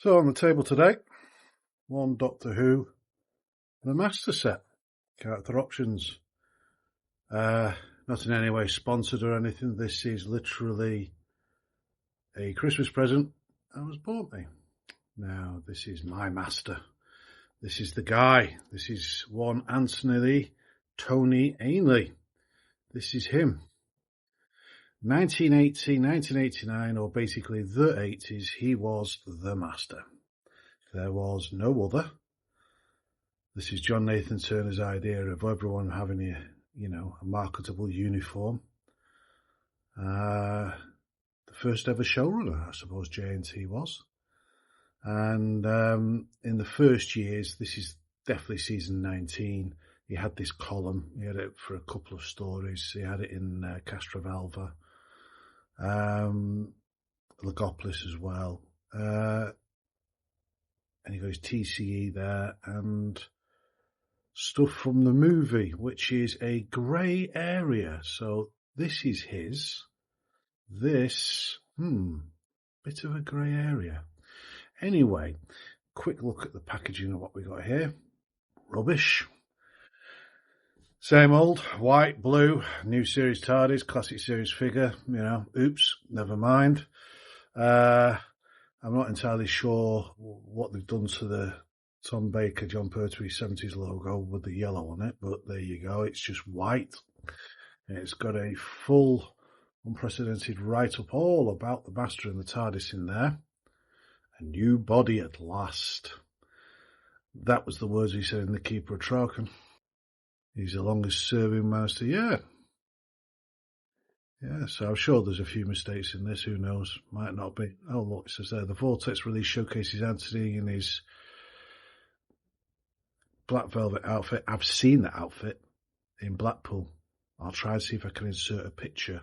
So on the table today, one Doctor Who, the Master set, character options. Not in any way sponsored or anything. This is literally a Christmas present that was bought me. Now, this is my master. This is the guy. This is one Anthony Ainley. This is him. 1980, 1989, or basically the 80s, he was the master. There was no other. This is John Nathan Turner's idea of everyone having a marketable uniform. The first ever showrunner, I suppose J&T was. And in the first years, this is definitely season 19, he had this column. He had it for a couple of stories. He had it in Castrovalva, Legopolis as well. And he got his TCE there and stuff from the movie, which is a grey area. So this is his. This, bit of a grey area. Anyway, quick look at the packaging of what we got here. Rubbish. Same old, white, blue, new series TARDIS, classic series figure, oops, never mind. I'm not entirely sure what they've done to the Tom Baker, John Pertwee 70s logo with the yellow on it, but there you go, it's just white. It's got a full, unprecedented write-up all about the Master and the TARDIS in there. A new body at last. That was the words he said in The Keeper of Traken. He's the longest serving master. Yeah, so I'm sure there's a few mistakes in this. Who knows? Might not be. Oh, look, it says there, the Vortex release showcases Anthony in his black velvet outfit. I've seen that outfit in Blackpool. I'll try and see if I can insert a picture.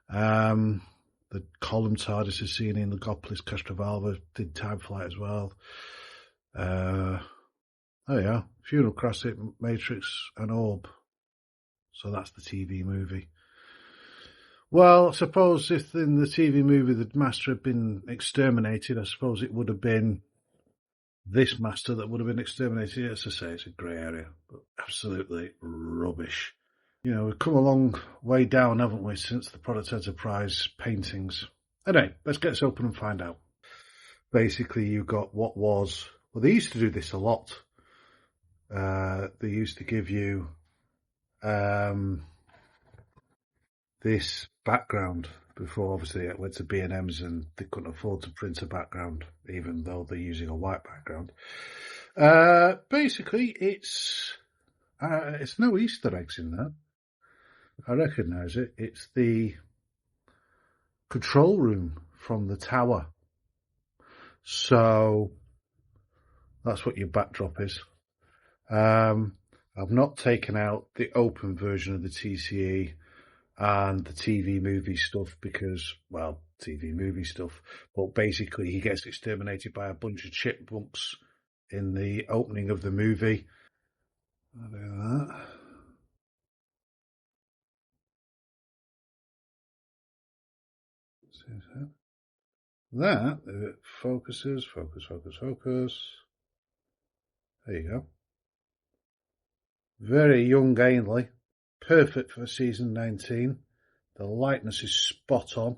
The column TARDIS is seen in Legopolis, Castrovalva, did Time Flight as well. Oh yeah, Funeral Classic, Matrix and Orb. So that's the TV movie. Well, I suppose if in the TV movie the Master had been exterminated, I suppose it would have been this Master that would have been exterminated. As I say, it's a grey area, but absolutely rubbish. We've come a long way down, haven't we, since the Product Enterprise paintings. Anyway, let's get this open and find out. Basically, you've got what was... Well, they used to do this a lot. They used to give you this background before, obviously, it went to B&M's and they couldn't afford to print a background, even though they're using a white background. Basically, it's no Easter eggs in there. I recognise it. It's the control room from the tower. So that's what your backdrop is. I've not taken out the open version of the TCE and the TV movie stuff because, well, TV movie stuff, but basically he gets exterminated by a bunch of chipmunks in the opening of the movie. I'll do that. That, if it focuses, focus. There you go. Very young Ainley. Perfect for season 19. The lightness is spot on.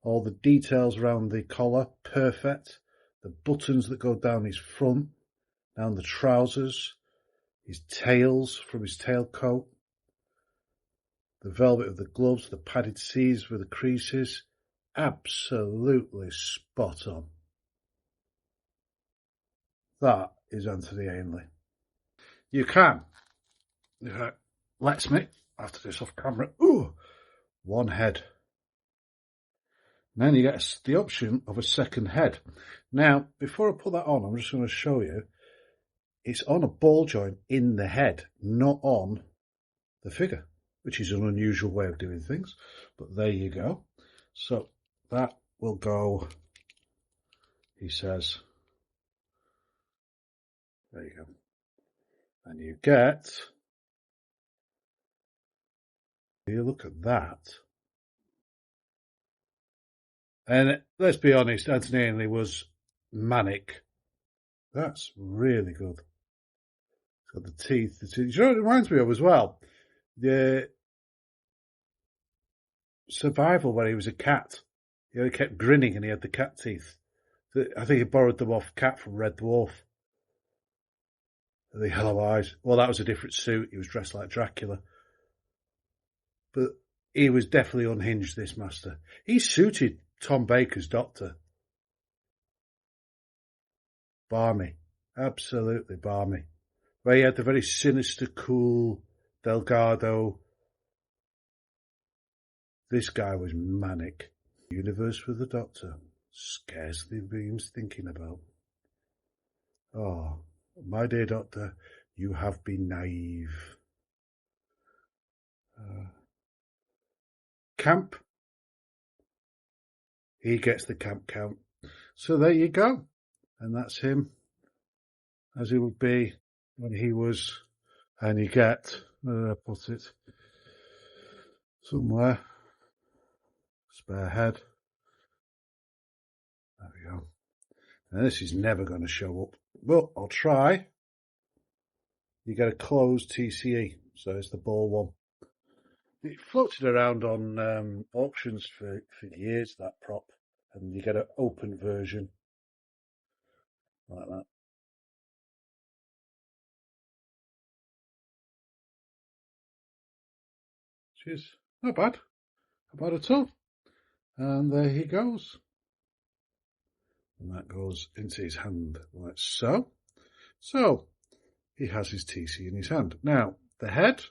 All the details around the collar, perfect. The buttons that go down his front, down the trousers, his tails from his tailcoat, the velvet of the gloves, the padded sleeves with the creases. Absolutely spot on. That is Anthony Ainley. You can. Let's me, after this off camera, one head. And then you get the option of a second head. Now, before I put that on, I'm just going to show you, it's on a ball joint in the head, not on the figure, which is an unusual way of doing things. But there you go. So that will go, he says, there you go. And you get, you look at that. And let's be honest, Anthony Ainley was manic. That's really good. It's got the teeth. You know what it reminds me of as well? The Survival, where he was a cat. He kept grinning and he had the cat teeth. I think he borrowed them off Cat from Red Dwarf. The yellow eyes. Well, that was a different suit. He was dressed like Dracula. But he was definitely unhinged, this master. He suited Tom Baker's Doctor. Barmy. Absolutely barmy. Where he had the very sinister, cool Delgado. This guy was manic. Universe for the Doctor. Scarcely beams thinking about. Oh, my dear Doctor, you have been naive. Camp. He gets the camp count. So there you go. And that's him as he would be when he was. And you get, where did I put it? Somewhere. Spare head. There we go. Now this is never going to show up, but I'll try. You get a closed TCE, so it's the ball one. It floated around on auctions for years, that prop, and you get an open version like that. Which is not bad at all. And there he goes. And that goes into his hand like so. So he has his TC in his hand. Now, the head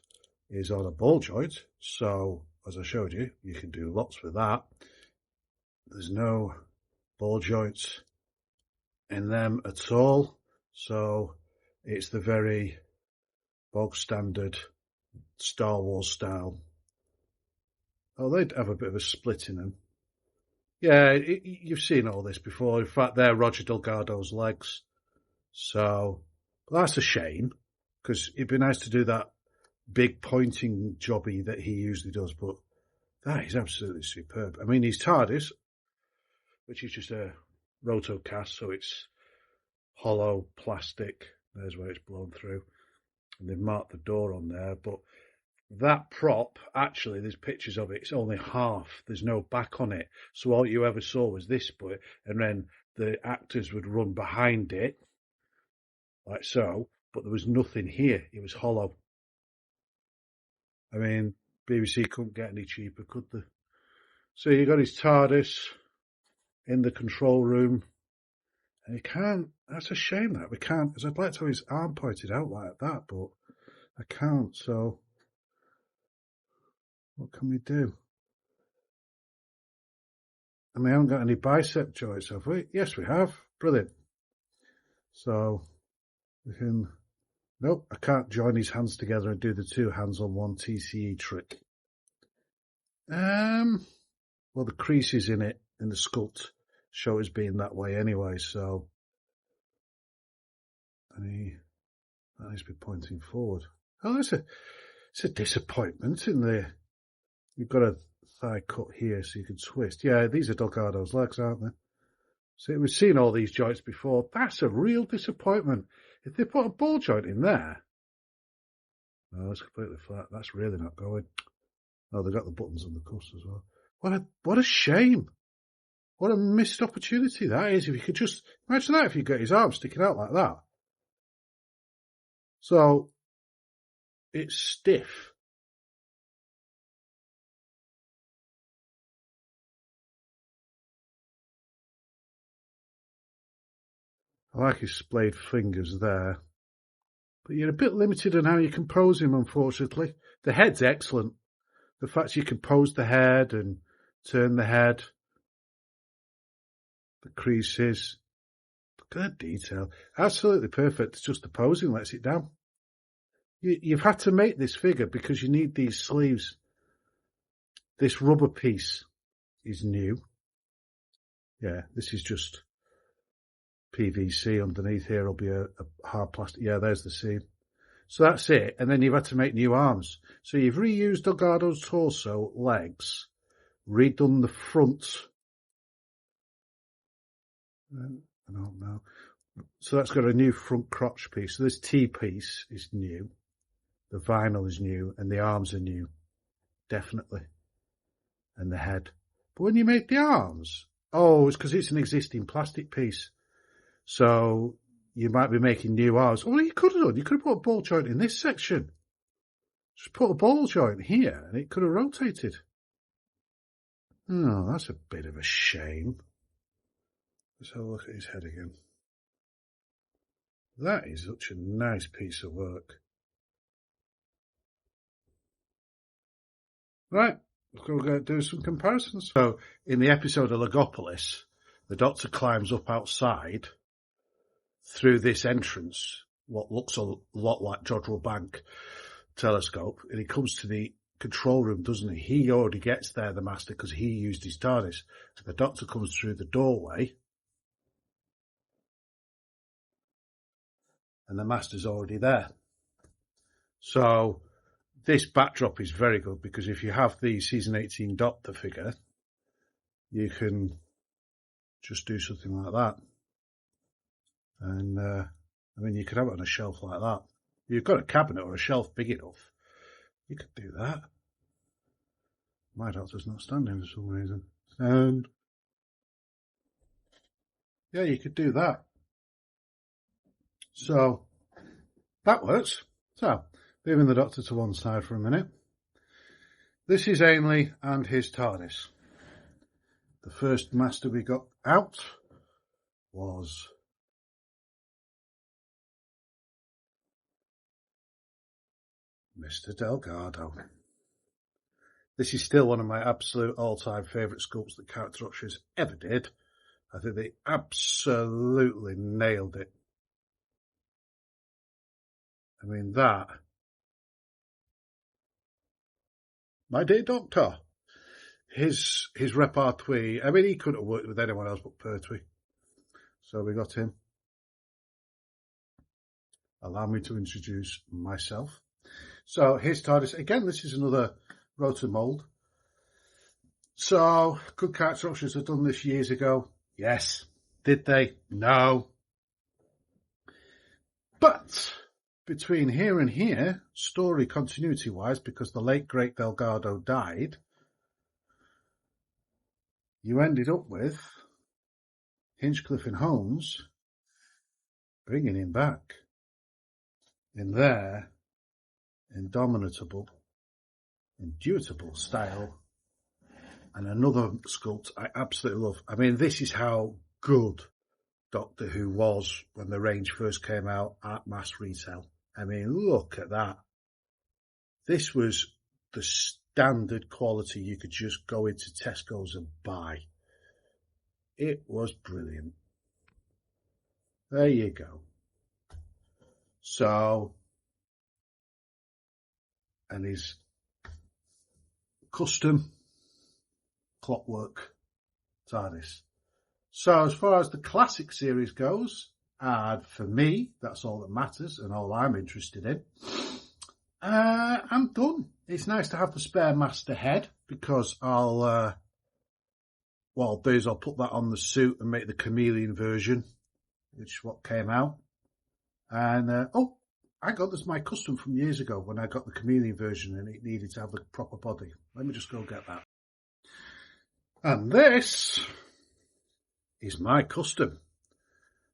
is on a ball joint, so as I showed you, you can do lots with that. There's no ball joints in them at all, so it's the very bog standard Star Wars style. Oh, they'd have a bit of a split in them. Yeah, you've seen all this before. In fact, they're Roger Delgado's legs. So that's a shame, because it'd be nice to do that big pointing jobby that he usually does, but that is absolutely superb. I mean, his TARDIS, which is just a rotocast, so it's hollow plastic. There's where it's blown through. And they've marked the door on there, but that prop, actually, there's pictures of it, it's only half. There's no back on it. So all you ever saw was this bit, and then the actors would run behind it, like so, but there was nothing here. It was hollow. I mean, BBC couldn't get any cheaper, could they? So you got his TARDIS in the control room, and you can't, that's a shame that we can't, because I'd like to have his arm pointed out like that, but I can't, so what can we do? And we haven't got any bicep joints, have we? Yes, we have. Brilliant. So we can, nope, I can't join his hands together and do the two hands on one TCE trick. Well, the creases in it, in the sculpt, show as being that way anyway, so and he needs to be pointing forward. Oh, it's a disappointment in there. You've got a thigh cut here so you can twist. Yeah, these are Delgado's legs, aren't they? So we've seen all these joints before. That's a real disappointment. If they put a ball joint in there, no, it's completely flat. That's really not going. Oh, they've got the buttons on the cuffs as well. What a shame. What a missed opportunity that is. If you could just imagine that, if you get his arm sticking out like that. So it's stiff. I like his splayed fingers there. But you're a bit limited on how you can pose him, unfortunately. The head's excellent. The fact you can pose the head and turn the head, the creases, good detail. Absolutely perfect. It's just the posing lets it down. You've had to make this figure because you need these sleeves. This rubber piece is new. Yeah, this is just PVC. Underneath here will be a hard plastic. Yeah, there's the seam. So that's it. And then you've had to make new arms. So you've reused Delgado's torso, legs, redone the front I don't know. So that's got a new front crotch piece. So this T-piece is new. The vinyl is new, and the arms are new, definitely, and the head. But when you make the arms, oh, it's because it's an existing plastic piece. So you might be making new arms. Oh, you could have done. You could have put a ball joint in this section. Just put a ball joint here, and it could have rotated. Oh, that's a bit of a shame. Let's have a look at his head again. That is such a nice piece of work. Right, we're going to do some comparisons. So, in the episode of Legopolis, the Doctor climbs up outside through this entrance, what looks a lot like Jodrell Bank telescope, and he comes to the control room, doesn't he? He already gets there, the Master, because he used his TARDIS. So the Doctor comes through the doorway, and the Master's already there. So this backdrop is very good, because if you have the season 18 Doctor figure, you can just do something like that. And I mean, you could have it on a shelf like that. You've got a cabinet or a shelf big enough, you could do that. My Doctor's not standing for some reason. And yeah, you could do that. So that works. So, leaving the Doctor to one side for a minute. This is Ainley and his TARDIS. The first Master we got out was Mr. Delgado. This is still one of my absolute all-time favourite sculpts that Character Ushers ever did. I think they absolutely nailed it. I mean, that. My dear Doctor. His repertoire. I mean, he couldn't have worked with anyone else but Pertwee. So we got him. Allow me to introduce myself. So his TARDIS. Again, this is another rotomold. So, could Character Ushers have done this years ago? Yes. Did they? No. But between here and here, story continuity-wise, because the late, great Delgado died, you ended up with Hinchcliffe and Holmes bringing him back in their indomitable, indubitable style. And another sculpt I absolutely love. I mean, this is how good Doctor Who was when the range first came out at mass retail. I mean, look at that. This was the standard quality you could just go into Tesco's and buy. It was brilliant. There you go. So, and his custom clockwork TARDIS. So as far as the classic series goes, and for me, that's all that matters and all I'm interested in, I'm done. It's nice to have the spare Master head, because I'll do is I'll put that on the suit and make the chameleon version, which is what came out. And, oh, I got this my custom from years ago when I got the chameleon version and it needed to have the proper body. Let me just go get that. And this is my custom.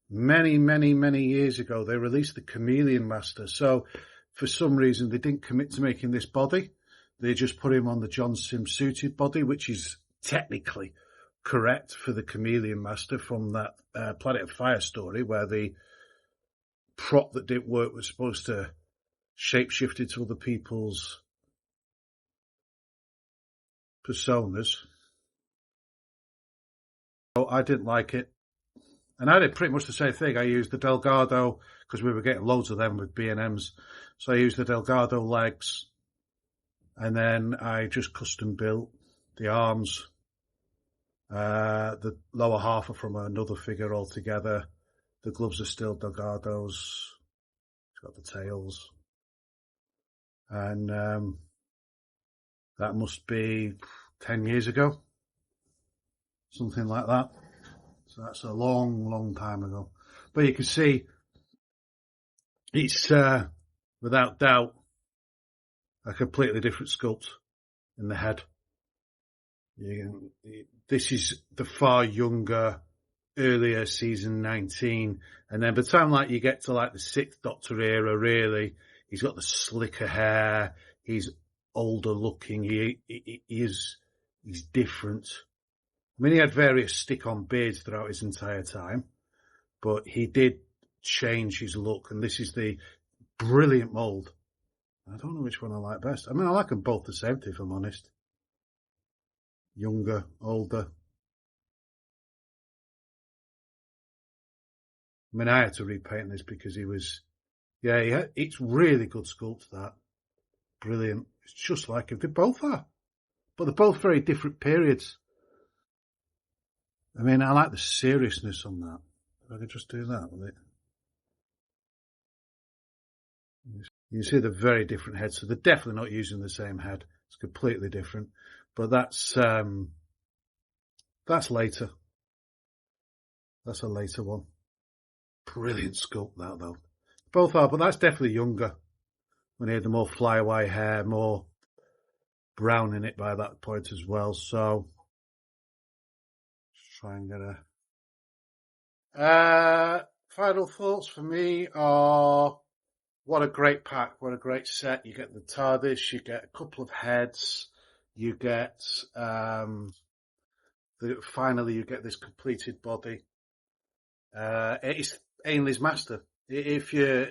Many, many, many years ago, they released the Chameleon Master. So for some reason, they didn't commit to making this body. They just put him on the John Sims suited body, which is technically correct for the Chameleon Master from that Planet of Fire story, where the prop that didn't work was supposed to shapeshift into other people's personas. So I didn't like it. And I did pretty much the same thing. I used the Delgado, because we were getting loads of them with B&Ms. So I used the Delgado legs, and then I just custom built the arms. The lower half are from another figure altogether. The gloves are still Delgado's. It's got the tails. And that must be 10 years ago. Something like that. So that's a long, long time ago. But you can see it's, without doubt, a completely different sculpt in the head. This is the far younger, earlier season 19. And then by the time like you get to like the 6th Doctor era, really, he's got the slicker hair. He's older looking. He's different. I mean, he had various stick-on beards throughout his entire time, but he did change his look. And this is the brilliant mould. I don't know which one I like best. I mean, I like them both the same, if I'm honest. Younger, older. I mean, I had to repaint this because he was, it's really good sculpt, that. Brilliant. It's just like if they both are. But they're both very different periods. I mean, I like the seriousness on that. If I could just do that with it. You see the very different heads, so they're definitely not using the same head. It's completely different. But that's later. That's a later one. Brilliant sculpt, that, though. Both are, but that's definitely younger. When he had the more flyaway hair, more brown in it by that point as well. So, let's try and get a... final thoughts for me are, what a great pack, what a great set. You get the TARDIS, you get a couple of heads, you get, finally you get this completed body. It's Ainley's Master. If you're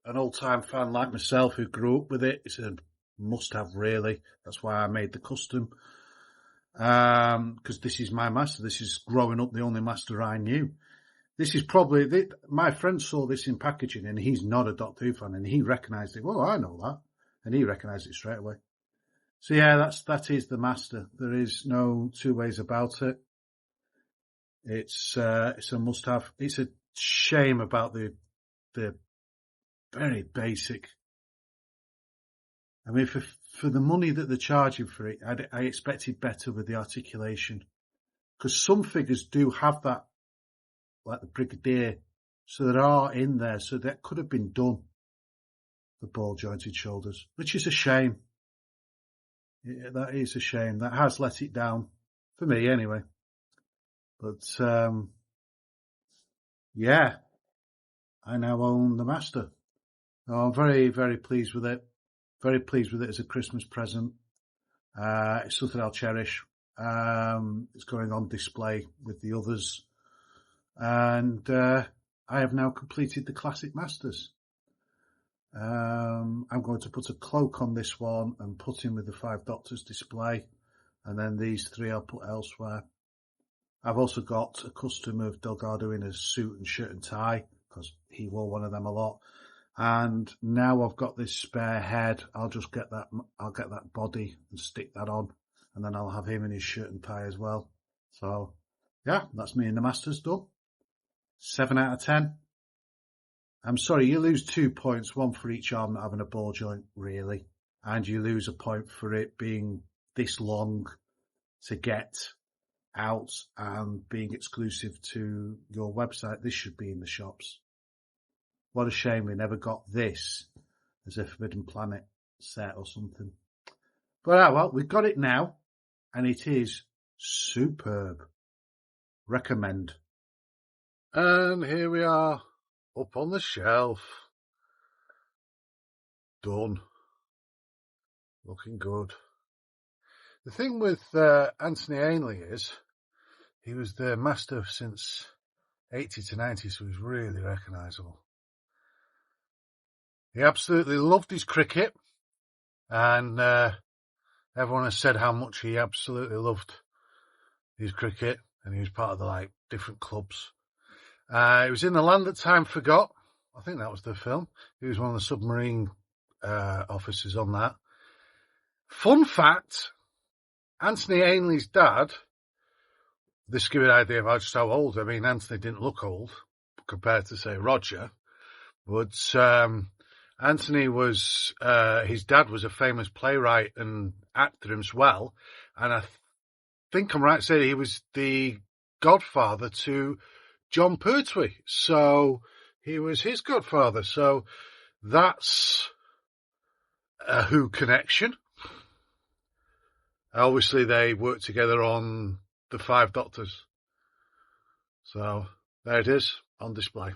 an old-time fan like myself who grew up with it, it's a must-have, really. That's why I made the custom. Because this is my Master. This is, growing up, the only Master I knew. This is probably, my friend saw this in packaging, and he's not a Doctor Who fan, and he recognised it. Well, I know that. And he recognised it straight away. So yeah, that is the Master. There is no two ways about it. It's a must-have. It's a shame about the very basic. I mean, for the money that they're charging for it, I expected better with the articulation, because some figures do have that, like the Brigadier, so there are in there, so that could have been done. The ball jointed shoulders, which is a shame. That is a shame. That has let it down for me, anyway. But yeah, I now own the Master. I'm very, very pleased with it. Very pleased with it as a Christmas present. It's something I'll cherish. It's going on display with the others. And I have now completed the Classic Masters. I'm going to put a cloak on this one and put in with the 5 Doctors display. And then these 3 I'll put elsewhere. I've also got a custom of Delgado in a suit and shirt and tie, because he wore one of them a lot. And now I've got this spare head. I'll get that body and stick that on, and then I'll have him in his shirt and tie as well. So yeah, that's me and the Masters done. 7 out of 10. I'm sorry, you lose 2 points, one for each arm not having a ball joint, really. And you lose a point for it being this long to get out and being exclusive to your website. This should be in the shops. What a shame we never got this as a Forbidden Planet set or something. But well, we've got it now, and it is superb. Recommend. And here we are, up on the shelf. Done. Looking good. The thing with Anthony Ainley is, he was the Master since 80 to 90, so he's really recognisable. He absolutely loved his cricket, and everyone has said how much he absolutely loved his cricket, and he was part of the different clubs. He was in The Land That Time Forgot. I think that was the film. He was one of the submarine officers on that. Fun fact, Anthony Ainley's dad, this gives you an idea of just how old. I mean, Anthony didn't look old compared to, say, Roger. But Anthony was, his dad was a famous playwright and actor as well. And I think I'm right to say he was the godfather to John Pertwee. So he was his godfather. So that's a Who connection. Obviously, they worked together on the Five Doctors. So there it is on display.